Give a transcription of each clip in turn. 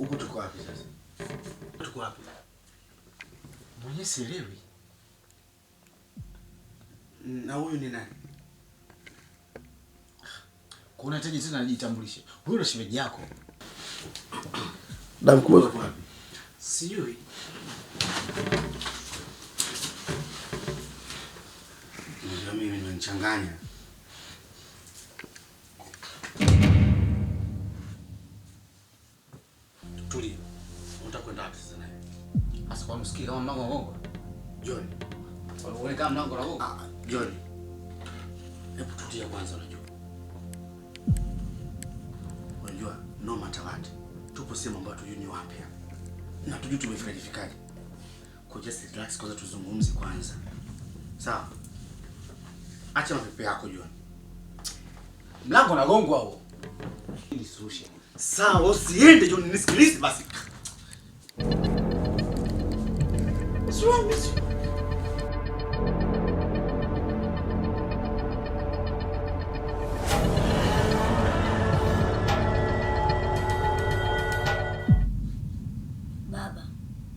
Huko tuko wapi sasa? Tuko wapi? Mwenye sielewi. Na huyu ni nani? Kuna hitaji tena nijitambulishe. Huyu ndo shemeji yako. Damu kubwa wapi? Sijui. Ndio mimi nimechanganya. Tulia. Utakwenda wapi sasa naye? Asikuwa msikii kama mlango ng'ongo. John. Wewe kama mlango na ng'ongo. John. Hebu tulia kwanza unajua. Unajua no matter what. Tupo sehemu ambayo tujui ni wapi hapa. Na tujui tumefikaje. Kwa just relax kwanza tuzungumze kwanza. Sawa? Acha mapepe yako John. Mlango na gongo huo. Ni solution. Sawa, usiende John, nisikilize basi. What's wrong with you? Baba,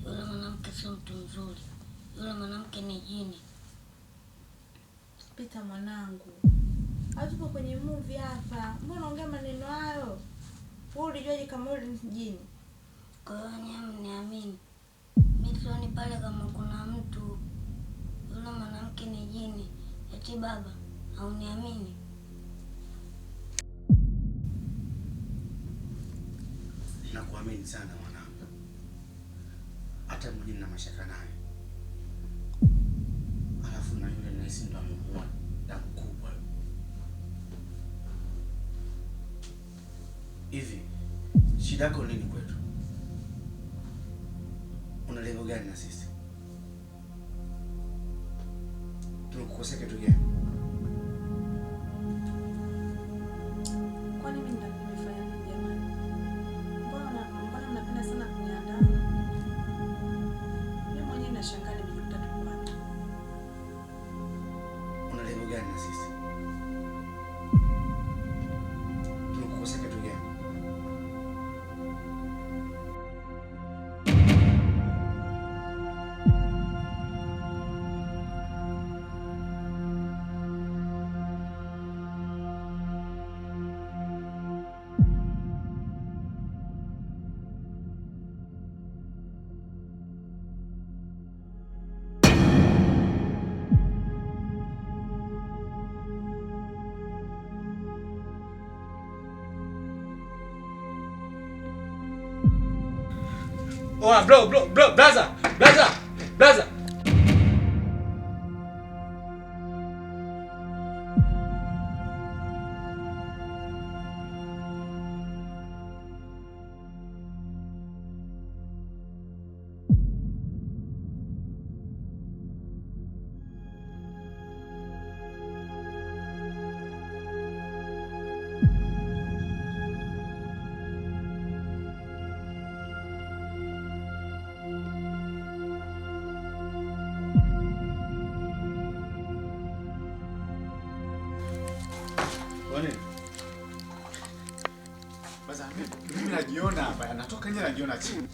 yule mwanamke sio mtu mzuri. Yule mwanamke ni jini. Pita mwanangu. Hatupo kwenye movie hapa. Mbona unaongea maneno hayo? Wewe ulijuaje kama yule ni jini? Kwa hiyo nyinyi mniamini. Mimi sioni pale kama kuna mtu. Yule mwanamke ni jini. Eti baba, hauniamini? Nakuamini sana mwanangu. Hata mjini na mashaka naye. Alafu na yule nesi ndo amemuua damu kubwa. Hivi shida yako nini kwetu? Una lengo gani na sisi? Tunakukosea kitu gani? Kwani mimi ndo nimefanya nini jamani? Mbona mnapenda sana kuniandaa? Mimi mwenyewe nashangaa nimejikuta tu wapi. Una lengo gani na sisi? Tunakukosea kitu gani? Oh, bro, brother. Basa mimi najiona hapa, natoka nje najiona chini.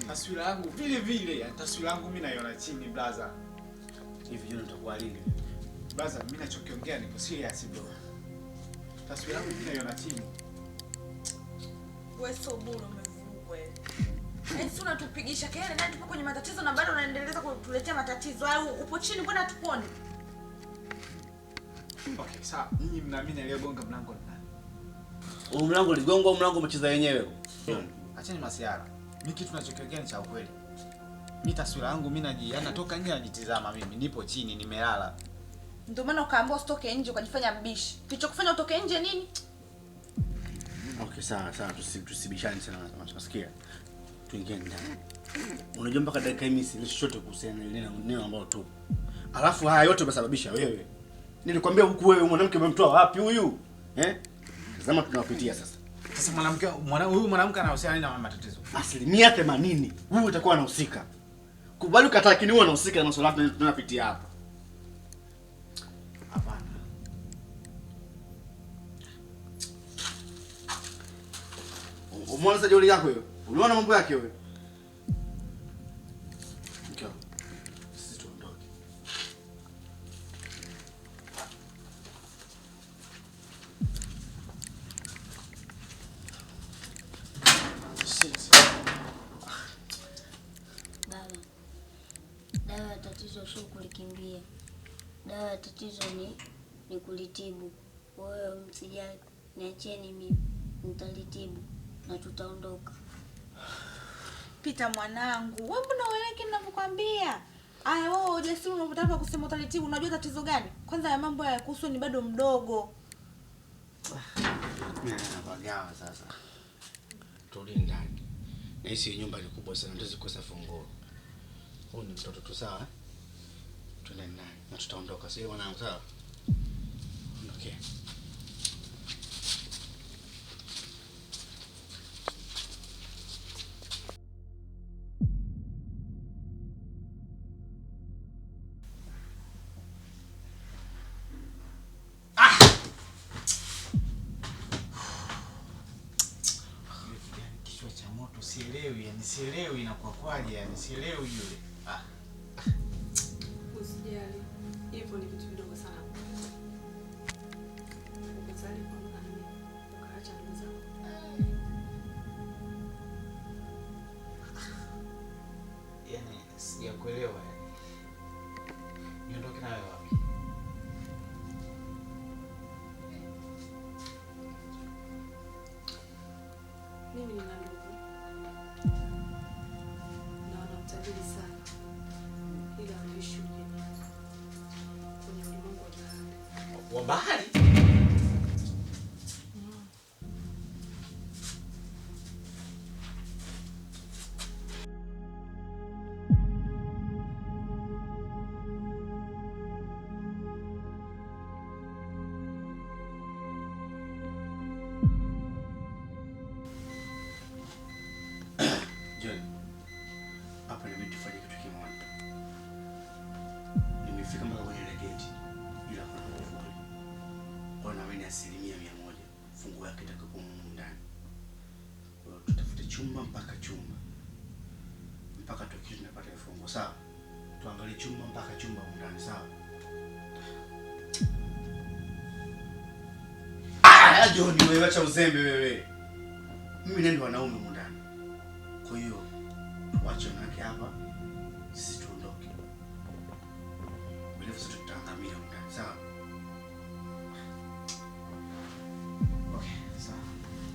Taswira yangu vile vile, taswira yangu mimi naiona chini brother. Hivi yule nitakuwa lini? Brother, mimi nachokiongea ni serious bro. Taswira yangu mimi naiona chini. Wewe sio bure umevurugwa wewe. Sasa unatupigisha kelele na tupo kwenye matatizo na bado unaendeleza kutuletea matatizo. Au upo chini mbona tupone? Okay, sawa. Nyinyi mnaamini aliyegonga mlango ni nani? Huu mlango uligongwa, mlango umecheza wenyewe. Acheni masiara. Mimi kitu ninachokiongea ni cha ukweli. Mimi taswira yangu mimi natoka nje najitizama mimi, nipo chini nimelala. Ndio maana ukaambiwa usitoke nje ukajifanya mbishi. Kilichokufanya utoke nje nini? Okay, sawa, tusibishane sana nasikia. Tuingie ndani. Unajua mpaka dakika hii si chochote kuhusiana na neno ambalo tu. Alafu haya yote umesababisha wewe. Nilikwambia huku wewe mwanamke umemtoa wapi huyu? Tazama tunawapitia sasa. Sasa huyu mwanamke anahusiana nini na matatizo? 80% wewe utakuwa unahusika. Kubali ukataa, lakini wewe unahusika na masuala tunayopitia hapa. Hapana. Umeona sasa jeuri yako hiyo? Unaona mambo yake wewe? Mkeo. Sisi tuondoke. Baba, dawa ya tatizo sio kulikimbia. Dawa ya tatizo ni kulitibu. Wewe msijali, niacheni mimi, nitalitibu na tutaondoka. Pita mwanangu, wewe mbona ueleki ninavyokuambia? Aya, wewe ujasiri unapotaka kusema utalitibu, unajua tatizo gani? Kwanza ya mambo ya kuhusu ni bado mdogo. Mimi napagawa sasa. Turudi ndani. Na hii nyumba ni kubwa sana, ndio zikosa funguo. Huyu ni mtoto tu sawa? Tuende ndani na tutaondoka. Sio mwanangu sawa? Okay. Kichwa cha moto sielewi, yani sielewi inakuwa kwaje, yani sielewi yule. Usijali. Hivyo ni vitu vidogo sana. Ukazali kwa nani? Ukaacha ndugu zako. Yani sijakuelewa yani. Niondoke nawe wapi? Mimi nina ndugu. Na wana utajiri sana. Ila wanaishi mjini. Kwenye ulimwengu wa bahari. Wa bahari? John, hapa inabidi tufanye kitu kimoja. Nimefika mpaka kwenye ile geti ila kuna kufuli. Kwa na mimi 100% funguo yake itakuwa ndani. Kwa hiyo tutafute chumba mpaka chumba. Mpaka tukio tunapata funguo sawa? Tuangalie chumba mpaka chumba ndani sawa? John, wewe acha uzembe wewe. Mimi ndio wanaume ndani. Kwa hiyo tuache wanawake hapa, sisi tuondoke. Bila sisi tutaangamia ndani, sawa? Okay, sawa.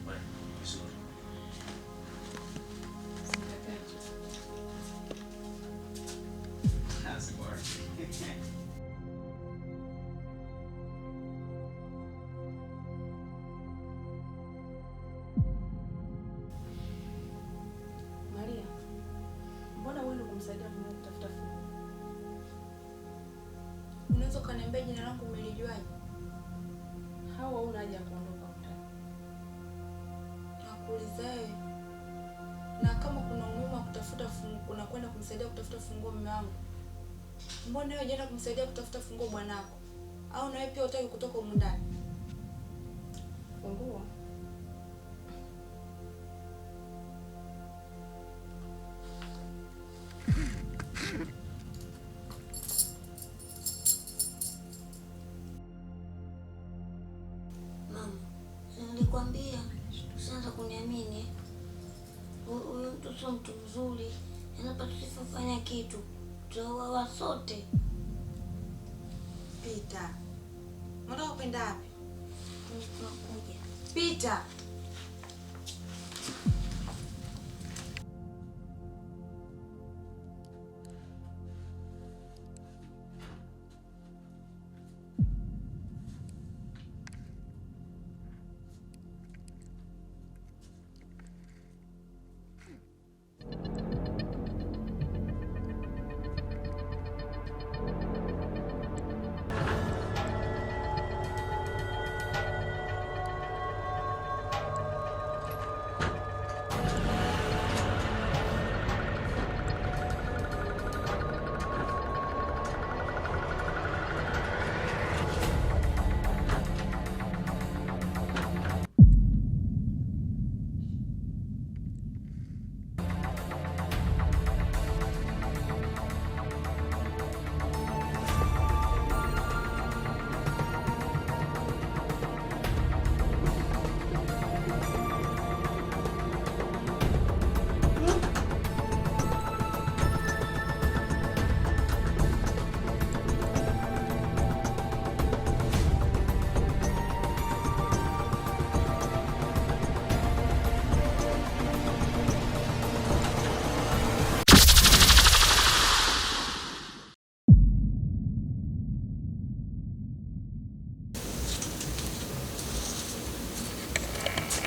Wewe, vizuri. How's it working? Maria, mbona wewe kumsaidia mume kutafuta funguo? Unaweza kaniambia jina langu umelijuaje? Hawa huna haja ya kuondoka ndani. Nakuuliza wewe. Na kama kuna umuhimu wa kutafuta funguo, unakwenda kumsaidia kutafuta funguo mume wangu. Mbona wewe hujaenda kumsaidia kutafuta funguo bwanako? Au na wewe pia hutaki kutoka humu ndani? Funguo? Mama, nilikwambia usianze kuniamini. Huyu mtu sio mtu mzuri. Anapa tusifanye kitu. Tutauawa sote. Pita. Unataka kwenda wapi? Tunakuja. Pita.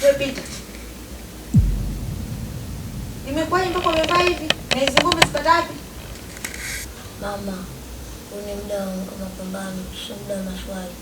Wewe pita. Imekuwaje mpaka umevaa hivi? Na hizo ngombe zipata wapi? Mama, huu ni muda wa mapambano, sio muda wa maswali.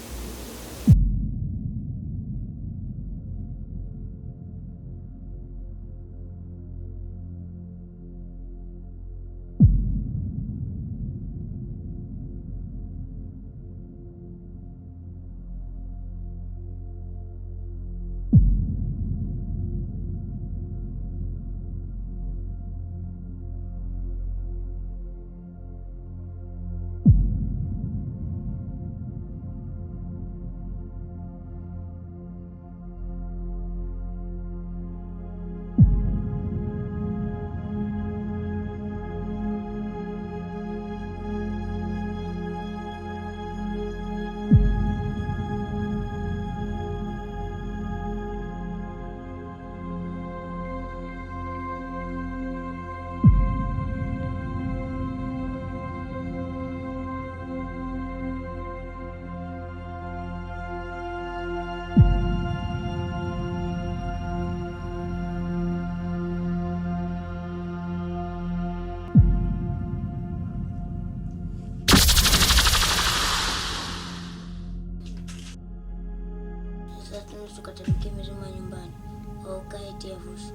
Sasa tunusu katamike mzima nyumbani au kae tia vushi.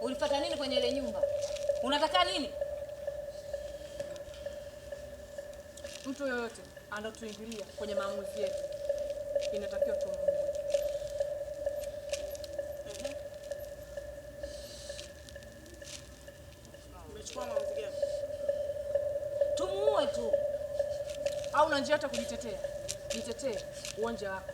Ulifuata nini kwenye ile nyumba? Unataka nini? Mtu yoyote anatuingilia kwenye maamuzi yetu inatakiwa tumuue. Umechukua maamuzi gani? Tumuue tu. Au una njia hata kujitetea? Jitetee uwanja wako.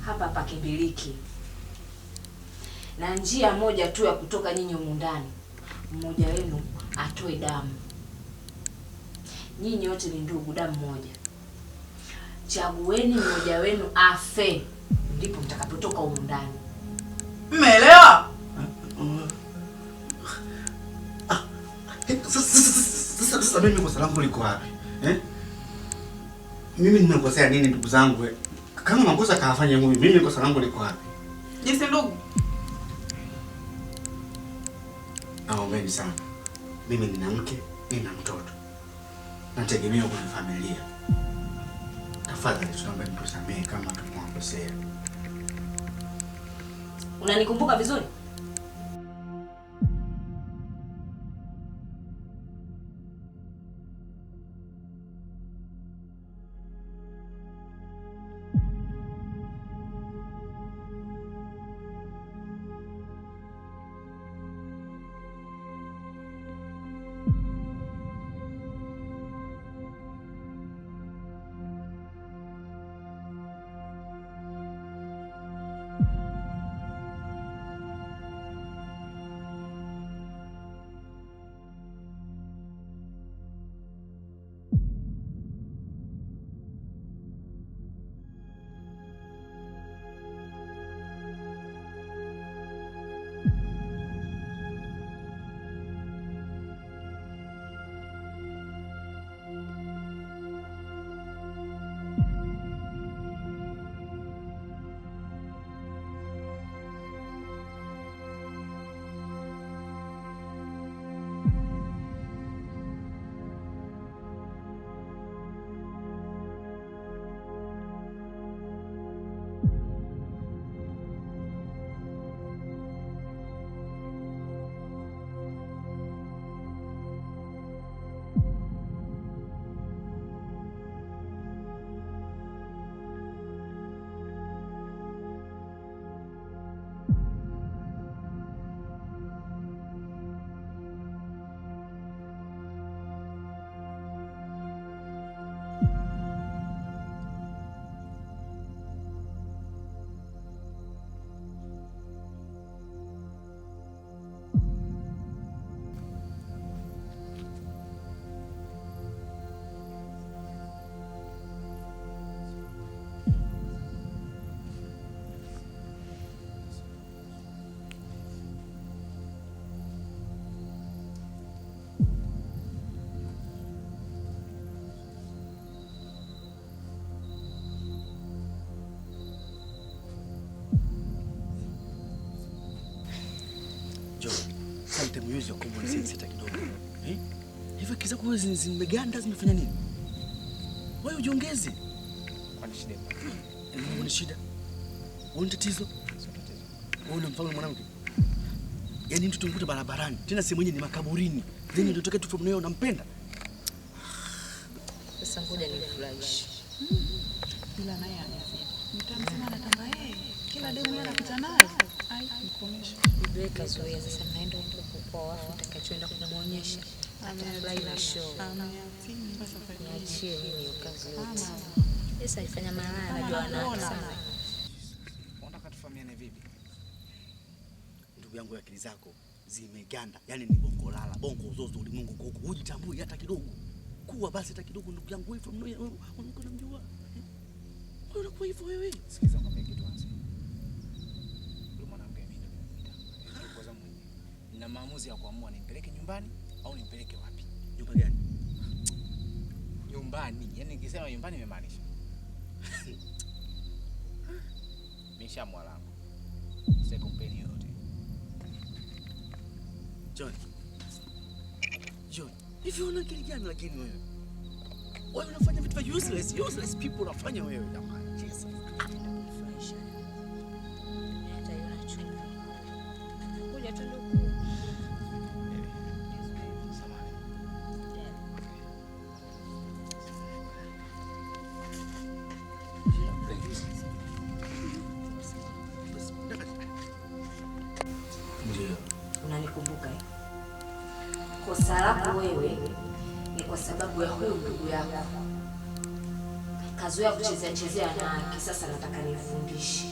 Hapa pakimbiliki na njia moja tu ya kutoka nyinyi humu ndani, mmoja wenu atoe damu. Nyinyi wote ni ndugu, damu moja. Chagueni mmoja wenu afe, ndipo mtakapotoka humu ndani. Mmeelewa? Sasa mimi kosa langu liko wapi? Mimi nimekosea nini ndugu zangu? Kama makosa kafanya huyu, mimi kosa langu liko wapi? Jinsi ndugu. Naombeni sana. Mimi nina mke, nina mtoto. Nategemea kuna familia. Tafadhali tunaomba mtusamehe kama tumewakosea. Unanikumbuka vizuri? sense hata kidogo. Hivi kiza kwa zimeganda zimefanya nini? Wewe ujiongeze. Kwani shida ipi? Ni shida. Una tatizo? Wewe unamfahamu mwanamke? Yaani mtu tumkuta barabarani, tena sehemu yenyewe ni makaburini. Then ndio toka tu from nowhere unampenda. Sasa ngoja nifurahishe. Ila naye anazidi. Mtamsema anatamba yeye. Kila demu yeye anapita naye. Ai, mkomesha. Biblia kazoea sasa naenda huko kwa wafu nitakachoenda kumuonyesha. Atafurahi na show. Niachie hiyo kazi yote. Sasa ifanya malaya anajua anaona sana. Unataka tufahamiane vipi? Ndugu yangu, akili zako zimeganda. Yaani ni bongo lala, bongo uzozo ulimwengu huko. Hujitambui hata kidogo. Kuwa basi hata kidogo ndugu yangu, wewe from nowhere unamjua. Wewe unakuwa hivyo wewe. Sikiza ngombe kitu anza. Yule mwanamke mimi ndio nimemwita. Kwa sababu nina maamuzi ya kuamua nimpeleke nyumbani au nimpeleke wapi. Nyumba gani? Nyumbani. Yaani nikisema nyumbani nimemaanisha. Misha mwalangu. Sasa kompeni yote. John. Hivi una akili gani lakini wewe? Wewe unafanya vitu vya useless people unafanya wewe jamani. Jesus. Nifurahisha. Hata yona chungu. Kuja tu ndugu. Unanikumbuka eh? Kosa lako wewe ni kwa sababu ya huyu ndugu yako. Kazoea kuchezea na haki, sasa nataka nifundishe.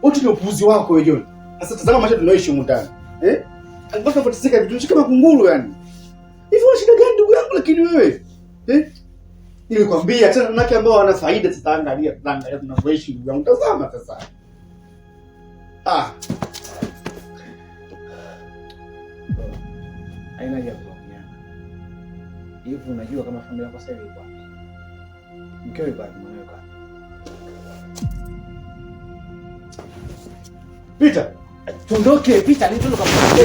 Wote ni upuuzi wako wewe John. Sasa tazama maisha tunayoishi humu ndani. Mpaka fatisika vitu kama kunguru yani. Hivi una shida gani ndugu yangu lakini wewe? Nilikwambia tena wanawake ambao wana faida sasa angalia tunavyoishi ndugu yangu. Tazama sasa. Haina haja ya kuongea. Hivi unajua kama familia yako sasa iko wapi? Mkeo yuko wapi? Mwanao yuko wapi? Peter, tuondoke. Peter, ndio tunakamwambia.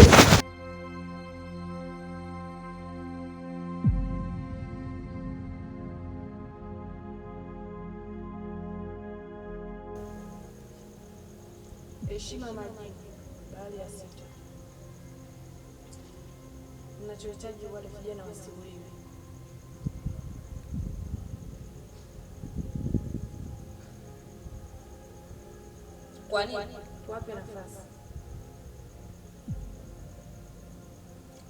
Heshima maji, bahari ya sita. Mnachohitaji wale vijana wasiuliwe. Kwa nini? Wape nafasi.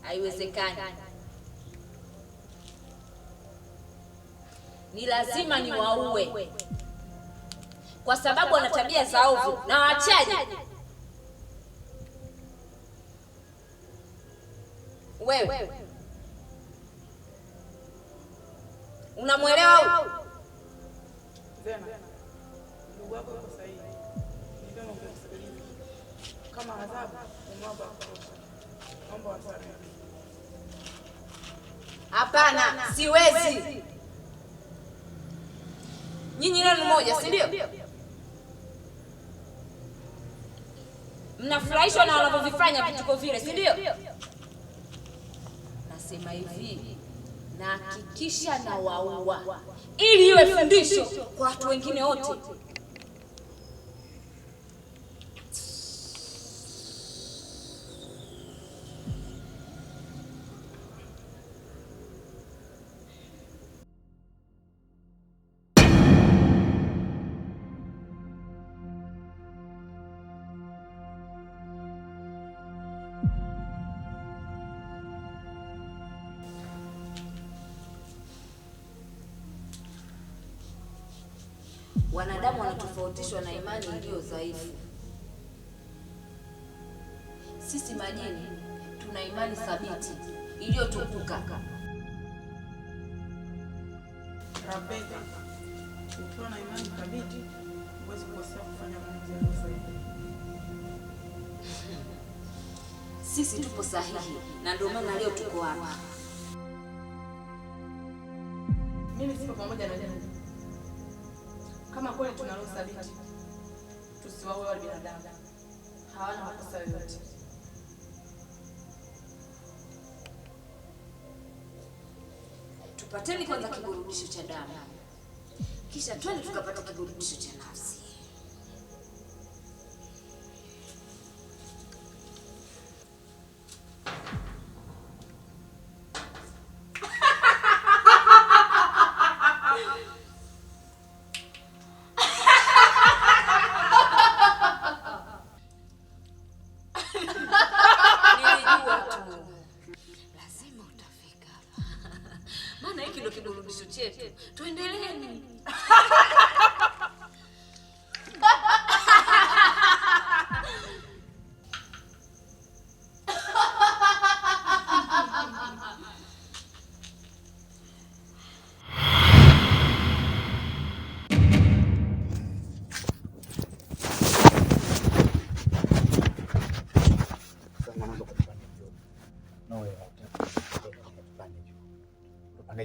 Haiwezekani. Ni lazima niwaue. Kwa sababu wana tabia za ovu na waachaje? Wewe unamwelewa huyu? Zena, ndugu wako yuko sahihi. Ni vyema kumsikiliza. Kama adhabu, umwomba kutosha. Naomba wasamehe. Hapana, siwezi. Nyinyi neno moja, si ndio? Mnafurahishwa na wanavyovifanya vituko vile, si ndio? Nasema hivi, na hakikisha na waua ili iwe fundisho kwa watu wengine wote. Wanadamu wanatofautishwa na imani iliyo dhaifu. Sisi majini tuna imani thabiti iliyotukuka. Rabeka, Ukiwa na imani thabiti, huwezi kukosea kufanya maamuzi yako sahihi. Sisi tupo sahihi na ndio maana leo tuko hapa. Mimi sipo pamoja na nyinyi. Kama kweli tuna roho thabiti, tusiwaue wale binadamu. Hawana makosa yoyote. Tupateni kwanza kiburudisho cha damu, kisha twende tukapata kiburudisho cha nafsi. Kiburudisho chetu. Tuendeleeni.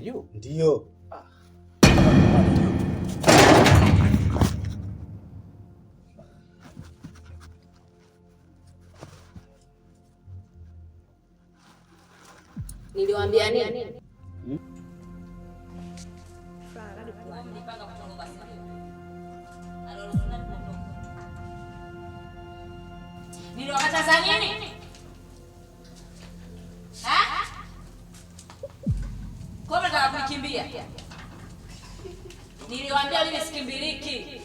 Juu? Ndio. Niliwaambia nini? Niliwakataza nini? Kwa nini nataka kukimbia? Niliwaambia mimi sikimbiliki.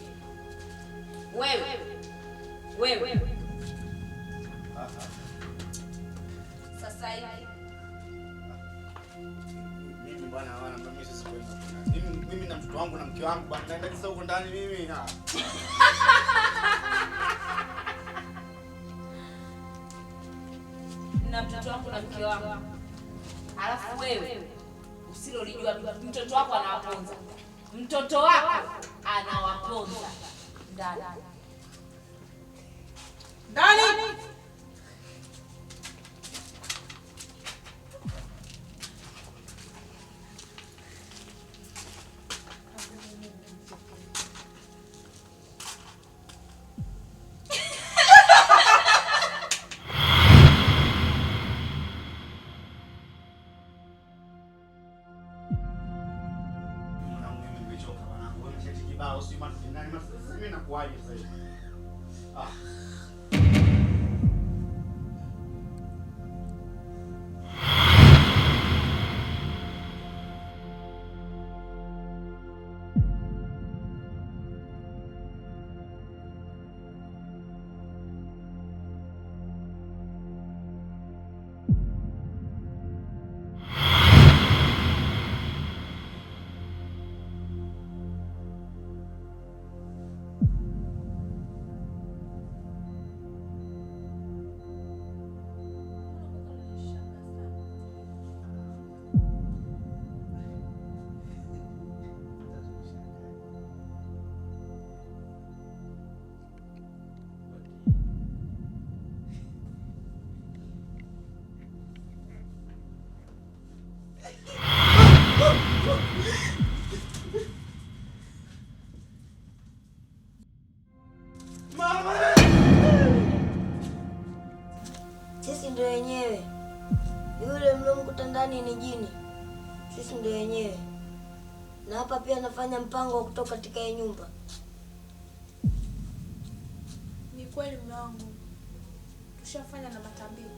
Wewe. Sasa hivi mimi bwana wana mimi sisi kwenda. Mimi na mtoto wangu na mke wangu bwana naenda sasa huko ndani mimi na. Na mtoto wangu na mke wangu. Alafu wewe usilolijua mtoto wako anawaponza. Mtoto wako anawaponza. Ndani. Mimi nakuaje sasa hivi? Sisi ndio wenyewe. Yule mlomkuta ndani ni jini. Sisi ndio wenyewe. Na hapa pia nafanya mpango wa kutoka katika hii nyumba. Ni kweli mume wangu. Tushafanya na matambiko.